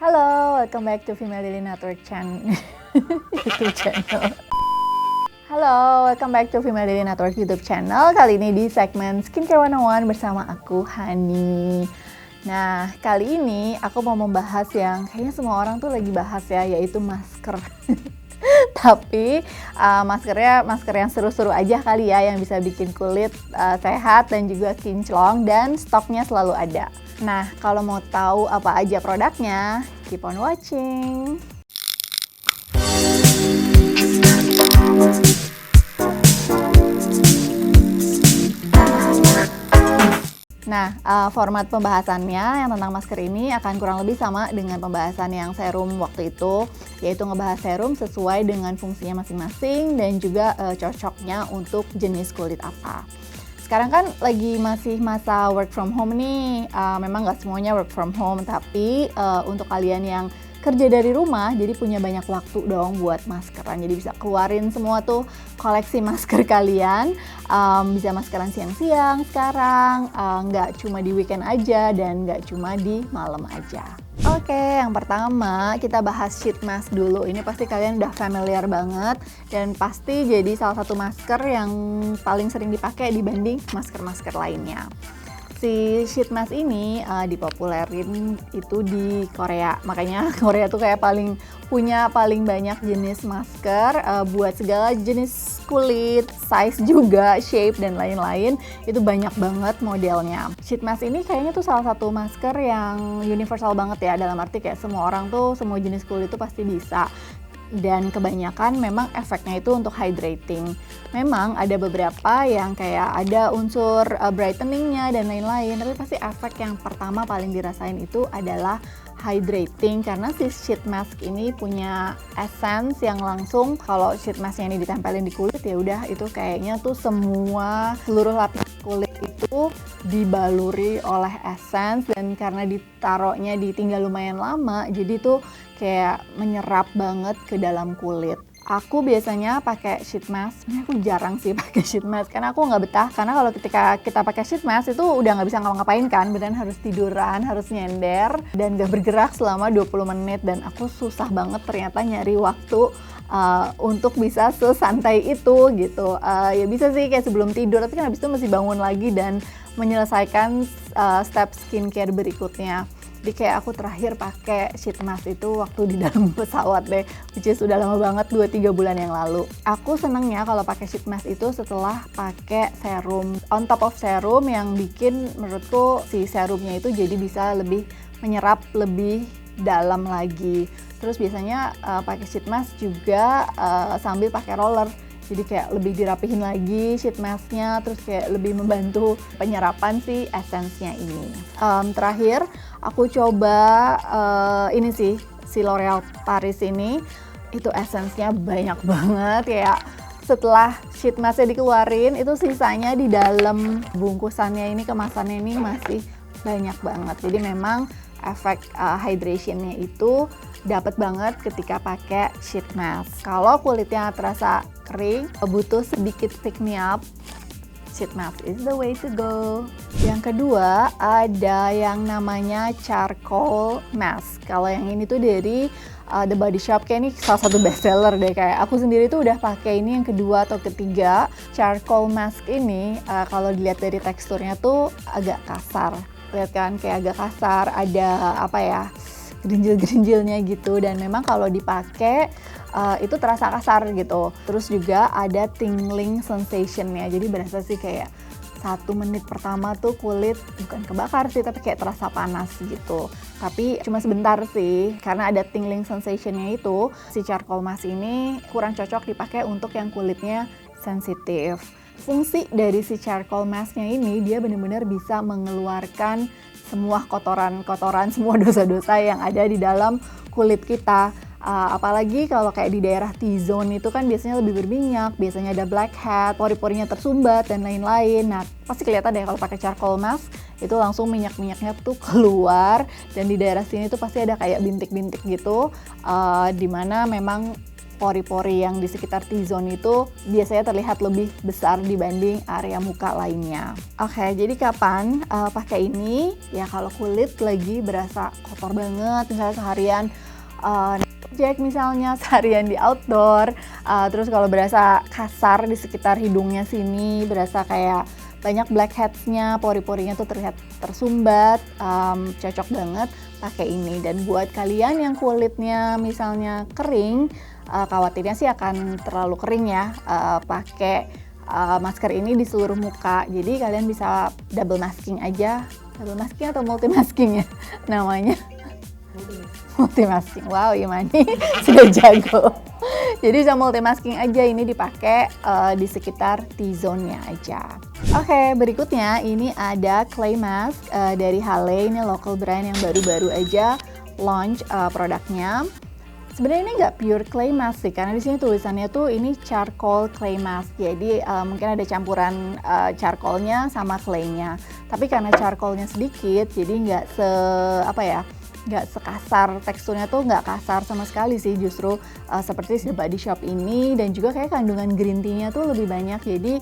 Halo, welcome back to Female Daily Network YouTube channel. Halo, welcome back to Female Daily Network YouTube channel. Kali ini di segmen Skincare 101 bersama aku, Hani. Nah, kali ini aku mau membahas yang kayaknya semua orang tuh lagi bahas ya, yaitu masker. Tapi masker yang seru-seru aja kali ya, yang bisa bikin kulit sehat dan juga kinclong, dan stoknya selalu ada. Nah, kalau mau tahu apa aja produknya, keep on watching. Nah, format pembahasannya yang tentang masker ini akan kurang lebih sama dengan pembahasan yang serum waktu itu, yaitu ngebahas serum sesuai dengan fungsinya masing-masing dan juga cocoknya untuk jenis kulit apa. Sekarang kan masih masa work from home nih, memang nggak semuanya work from home, tapi untuk kalian yang kerja dari rumah, jadi punya banyak waktu dong buat maskeran, jadi bisa keluarin semua tuh koleksi masker kalian, bisa maskeran siang-siang sekarang, nggak cuma di weekend aja dan nggak cuma di malam aja. Oke, yang pertama kita bahas sheet mask dulu. Ini pasti kalian udah familiar banget dan pasti jadi salah satu masker yang paling sering dipakai dibanding masker-masker lainnya. Si sheet mask ini dipopulerin itu di Korea, makanya Korea tuh kayak punya paling banyak jenis masker buat segala jenis kulit, size juga, shape dan lain-lain, itu banyak banget modelnya. Sheet mask ini kayaknya tuh salah satu masker yang universal banget ya, dalam arti kayak semua orang tuh, semua jenis kulit tuh pasti bisa. Dan kebanyakan memang efeknya itu untuk hydrating. Memang ada beberapa yang kayak ada unsur brightening-nya dan lain-lain, tapi pasti efek yang pertama paling dirasain itu adalah hydrating, karena si sheet mask ini punya essence yang langsung, kalau sheet mask ini ditempelin di kulit ya udah itu kayaknya tuh seluruh lapisan kulit itu dibaluri oleh essence, dan karena ditaruhnya ditinggal lumayan lama, jadi tuh kayak menyerap banget ke dalam kulit. Aku biasanya pakai sheet mask, sebenarnya aku jarang sih pakai sheet mask karena aku nggak betah, karena kalau ketika kita pakai sheet mask itu udah nggak bisa ngapa-ngapain kan, beneran harus tiduran, harus nyender dan nggak bergerak selama 20 menit, dan aku susah banget ternyata nyari waktu untuk bisa sesantai itu gitu. Ya bisa sih kayak sebelum tidur, tapi kan habis itu mesti bangun lagi dan menyelesaikan step skincare berikutnya. Jadi kayak aku terakhir pakai sheet mask itu waktu di dalam pesawat deh, which is udah lama banget, 2-3 bulan yang lalu. Aku senengnya kalau pakai sheet mask itu setelah pakai serum, on top of serum, yang bikin menurutku si serumnya itu jadi bisa lebih menyerap lebih dalam lagi. Terus biasanya pakai sheet mask juga sambil pakai roller. Jadi kayak lebih dirapihin lagi sheet masknya, terus kayak lebih membantu penyerapan si essence-nya ini. Terakhir aku coba ini sih, si L'Oreal Paris ini, itu essence-nya banyak banget, kayak setelah sheet mask-nya dikeluarin, itu sisanya di dalam bungkusannya ini, kemasannya ini masih banyak banget. Jadi memang efek hydration-nya itu dapat banget ketika pakai sheet mask. Kalau kulitnya terasa kering, butuh sedikit pick me up, sheet mask is the way to go. Yang kedua ada yang namanya charcoal mask. Kalau yang ini tuh dari The Body Shop, kayak ini salah satu bestseller deh, kayak aku sendiri tuh udah pakai ini yang kedua atau ketiga. Charcoal mask ini kalau dilihat dari teksturnya tuh agak kasar. Lihat kan, kayak agak kasar, ada apa ya, gerinjil-gerinjilnya gitu, dan memang kalau dipakai itu terasa kasar gitu. Terus juga ada tingling sensation-nya, jadi berasa sih kayak 1 menit pertama tuh kulit bukan kebakar sih, tapi kayak terasa panas gitu. Tapi cuma sebentar sih, karena ada tingling sensation-nya itu. Si charcoal mask ini kurang cocok dipakai untuk yang kulitnya sensitif. Fungsi dari si charcoal mask-nya ini, dia benar-benar bisa mengeluarkan semua kotoran-kotoran, semua dosa-dosa yang ada di dalam kulit kita. Apalagi kalau kayak di daerah T-zone itu kan biasanya lebih berminyak, biasanya ada blackhead, pori-porinya tersumbat dan lain-lain. Nah, pasti kelihatan deh kalau pakai charcoal mask, itu langsung minyak-minyaknya tuh keluar, dan di daerah sini tuh pasti ada kayak bintik-bintik gitu, dimana memang pori-pori yang di sekitar T-zone itu biasanya terlihat lebih besar dibanding area muka lainnya. Oke, jadi kapan pakai ini? Ya kalau kulit lagi berasa kotor banget, misalnya seharian project misalnya, seharian di outdoor, terus kalau berasa kasar di sekitar hidungnya sini, berasa kayak banyak blackheads-nya, pori-porinya tuh terlihat tersumbat, cocok banget pakai ini. Dan buat kalian yang kulitnya misalnya kering, khawatirnya sih akan terlalu kering ya, pakai masker ini di seluruh muka. Jadi kalian bisa double masking aja, double masking atau multi masking ya namanya. Multi masking, wow Imani sudah jago. Jadi bisa multi masking aja, ini dipakai di sekitar T-zone-nya aja. Oke, berikutnya ini ada clay mask dari Hale, ini local brand yang baru-baru aja launch produknya. Sebenarnya ini nggak pure clay mask sih, karena di sini tulisannya tuh ini charcoal clay mask. Jadi mungkin ada campuran charcoalnya sama claynya. Tapi karena charcoalnya sedikit, jadi nggak sekasar, teksturnya tuh nggak kasar sama sekali sih, justru seperti The Body Shop ini. Dan juga kayak kandungan green tea-nya tuh lebih banyak, jadi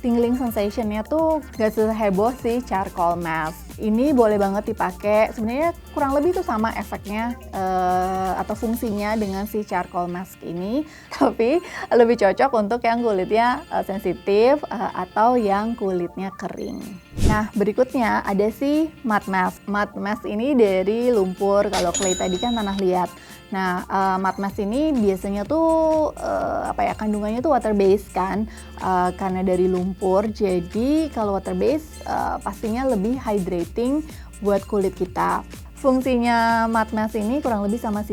tingling sensation-nya tuh gak seheboh sih charcoal mask. Ini boleh banget dipakai, sebenarnya kurang lebih tuh sama efeknya atau fungsinya dengan si charcoal mask ini, tapi lebih cocok untuk yang kulitnya sensitif atau yang kulitnya kering. Nah, berikutnya ada si mud mask. Mud mask ini dari lumpur, kalau clay tadi kan tanah liat. Nah, mud mask ini biasanya tuh kandungannya tuh water based kan, karena dari lumpur. Jadi kalau water based pastinya lebih hydrating buat kulit kita. Fungsinya mud mask ini kurang lebih sama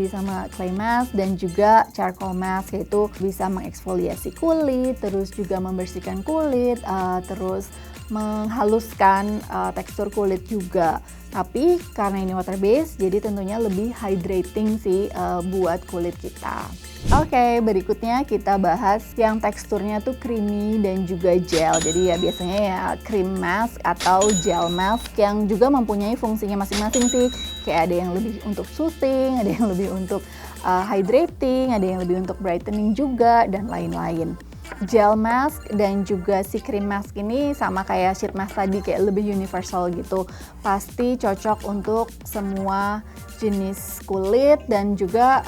clay mask dan juga charcoal mask, yaitu bisa mengeksfoliasi kulit, terus juga membersihkan kulit, terus menghaluskan tekstur kulit juga. Tapi karena ini water based, jadi tentunya lebih hydrating sih buat kulit kita. Oke, berikutnya kita bahas yang teksturnya tuh creamy dan juga gel. Jadi ya biasanya ya cream mask atau gel mask yang juga mempunyai fungsinya masing-masing sih. Kayak ada yang lebih untuk soothing, ada yang lebih untuk hydrating, ada yang lebih untuk brightening juga, dan lain-lain. Gel mask dan juga si cream mask ini sama kayak sheet mask tadi, kayak lebih universal gitu. Pasti cocok untuk semua jenis kulit dan juga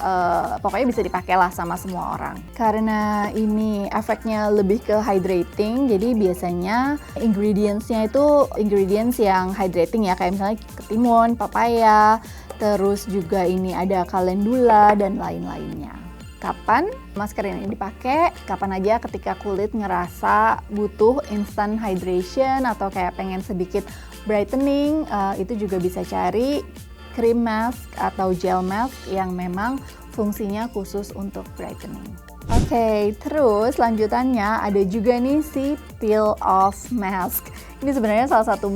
pokoknya bisa dipakai lah sama semua orang. Karena ini efeknya lebih ke hydrating, jadi biasanya ingredients-nya itu ingredients yang hydrating ya, kayak misalnya ketimun, papaya, terus juga ini ada calendula dan lain-lainnya. Kapan masker ini dipakai? Kapan aja ketika kulit ngerasa butuh instant hydration atau kayak pengen sedikit brightening, itu juga bisa cari cream mask atau gel mask yang memang fungsinya khusus untuk brightening. Oke, terus lanjutannya ada juga nih si peel off mask. Ini sebenarnya salah satu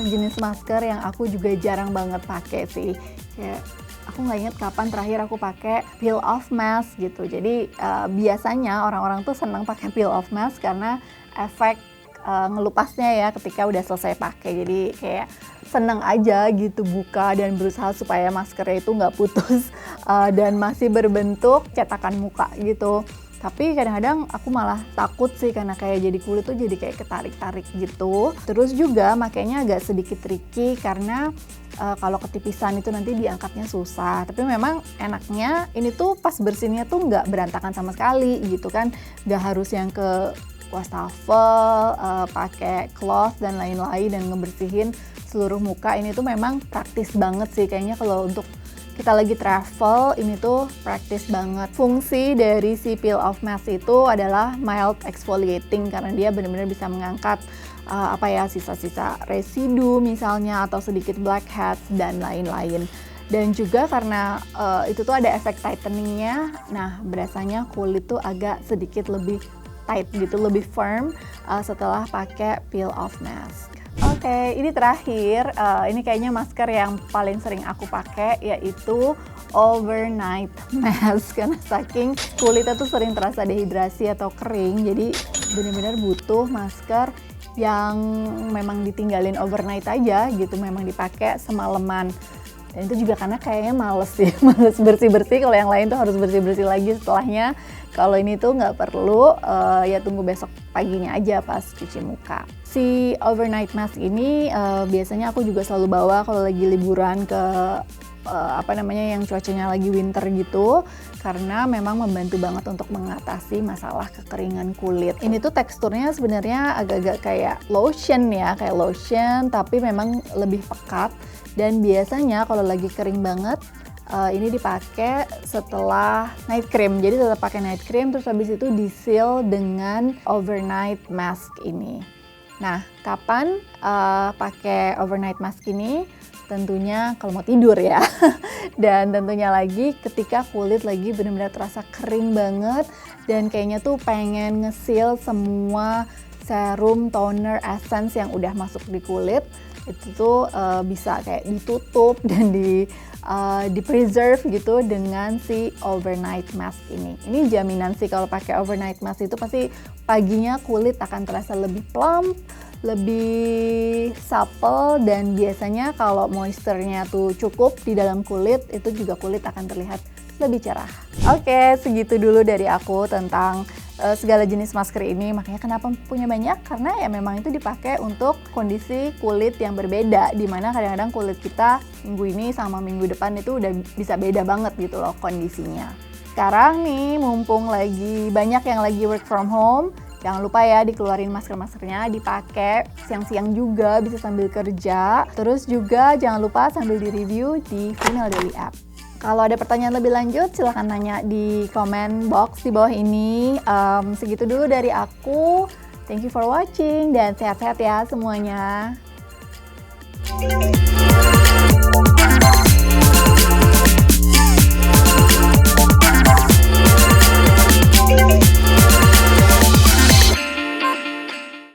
jenis masker yang aku juga jarang banget pakai sih. Kayak aku nggak inget kapan terakhir aku pakai peel off mask gitu. Jadi biasanya orang-orang tuh senang pakai peel off mask karena efek ngelupasnya ya ketika udah selesai pakai. Jadi kayak seneng aja gitu buka dan berusaha supaya maskernya itu nggak putus dan masih berbentuk cetakan muka gitu. Tapi kadang-kadang aku malah takut sih karena kayak jadi kulit tuh jadi kayak ketarik-tarik gitu. Terus juga makanya agak sedikit tricky karena kalau ketipisan itu nanti diangkatnya susah. Tapi memang enaknya ini tuh pas bersihnya tuh nggak berantakan sama sekali gitu kan. Nggak harus yang ke wastafel, pakai cloth dan lain-lain dan ngebersihin seluruh muka. Ini tuh memang praktis banget sih kayaknya kalau untuk kita lagi travel, ini tuh praktis banget. Fungsi dari si peel off mask itu adalah mild exfoliating karena dia benar-benar bisa mengangkat sisa-sisa residu misalnya atau sedikit blackheads dan lain-lain. Dan juga karena itu tuh ada efek tightening-nya, nah berasanya kulit tuh agak sedikit lebih tight gitu, lebih firm setelah pakai peel off mask. Oke, ini terakhir, ini kayaknya masker yang paling sering aku pakai, yaitu overnight mask. Karena saking kulitnya tuh sering terasa dehidrasi atau kering, jadi benar-benar butuh masker yang memang ditinggalin overnight aja gitu, memang dipakai semalaman. Dan itu juga karena kayaknya males sih, males bersih-bersih. Kalau yang lain tuh harus bersih-bersih lagi setelahnya. Kalau ini tuh nggak perlu, ya tunggu besok paginya aja pas cuci muka. Si overnight mask ini biasanya aku juga selalu bawa kalau lagi liburan ke yang cuacanya lagi winter gitu, karena memang membantu banget untuk mengatasi masalah kekeringan kulit. Ini tuh teksturnya sebenarnya agak-agak kayak lotion ya, tapi memang lebih pekat. Dan biasanya kalau lagi kering banget, ini dipakai setelah night cream. Jadi tetap pakai night cream, terus habis itu di-seal dengan overnight mask ini. Nah, kapan pakai overnight mask ini? Tentunya kalau mau tidur ya. Dan tentunya lagi ketika kulit lagi benar-benar terasa kering banget dan kayaknya tuh pengen nge-seal semua serum, toner, essence yang udah masuk di kulit. Itu tuh bisa kayak ditutup dan di preserve gitu dengan si overnight mask ini. Ini jaminan sih kalau pakai overnight mask itu pasti paginya kulit akan terasa lebih plump, lebih supple, dan biasanya kalau moisture-nya tuh cukup di dalam kulit, itu juga kulit akan terlihat lebih cerah. Oke, segitu dulu dari aku tentang segala jenis masker ini. Makanya kenapa punya banyak? Karena ya memang itu dipakai untuk kondisi kulit yang berbeda, dimana kadang-kadang kulit kita minggu ini sama minggu depan itu udah bisa beda banget gitu loh kondisinya. Sekarang nih, mumpung lagi banyak yang lagi work from home, jangan lupa ya dikeluarin masker-maskernya, dipakai siang-siang juga bisa sambil kerja. Terus juga jangan lupa sambil di-review di Female Daily App. Kalau ada pertanyaan lebih lanjut, silahkan tanya di comment box di bawah ini. Segitu dulu dari aku. Thank you for watching dan sehat-sehat ya semuanya.